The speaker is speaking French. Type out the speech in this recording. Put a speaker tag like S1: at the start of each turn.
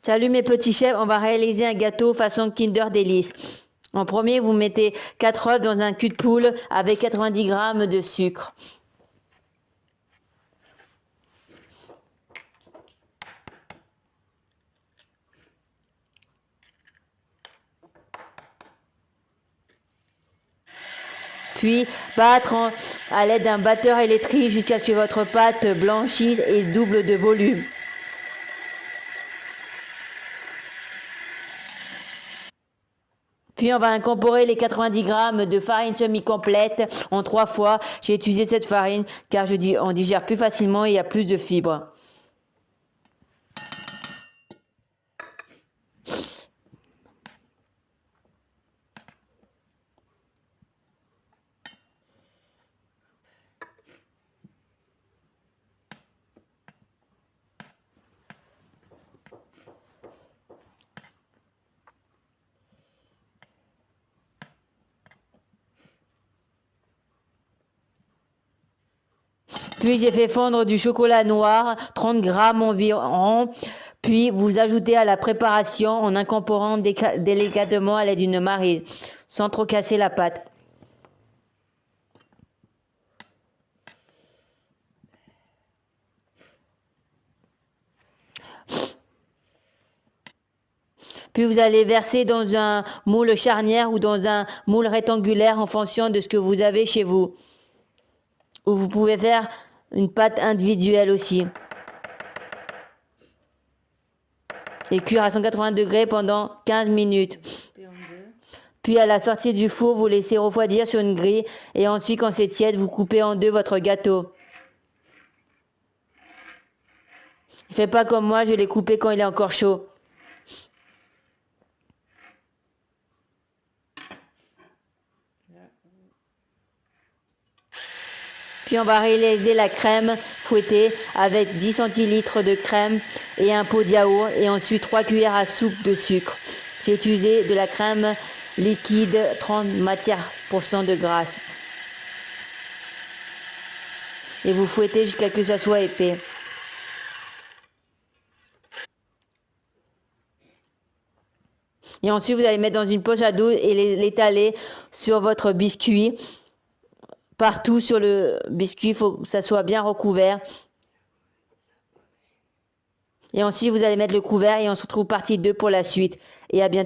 S1: Salut mes petits chefs, on va réaliser un gâteau façon Kinder Délice. En premier, vous mettez 4 œufs dans un cul de poule avec 90 g de sucre. Puis battre à l'aide d'un batteur électrique jusqu'à ce que votre pâte blanchisse et double de volume. Puis on va incorporer les 90 g de farine semi-complète en 3 fois. J'ai utilisé cette farine car on digère plus facilement et il y a plus de fibres. Puis j'ai fait fondre du chocolat noir, 30 g environ. Puis vous ajoutez à la préparation en incorporant délicatement à l'aide d'une maryse, sans trop casser la pâte. Puis vous allez verser dans un moule charnière ou dans un moule rectangulaire en fonction de ce que vous avez chez vous. Ou vous pouvez faire une pâte individuelle aussi. Et cuire à 180 degrés pendant 15 minutes. Puis à la sortie du four, vous laissez refroidir sur une grille et ensuite quand c'est tiède, vous coupez en deux votre gâteau. Ne faites pas comme moi, je l'ai coupé quand il est encore chaud. Puis on va réaliser la crème fouettée avec 10 centilitres de crème et un pot de yaourt et ensuite 3 cuillères à soupe de sucre. J'ai utilisé de la crème liquide 30 matières % de graisse. Et vous fouettez jusqu'à ce que ça soit épais. Et ensuite vous allez mettre dans une poche à dos et l'étaler sur votre biscuit. Partout sur le biscuit, il faut que ça soit bien recouvert. Et ensuite, vous allez mettre le couvert et on se retrouve partie 2 pour la suite. Et à bientôt.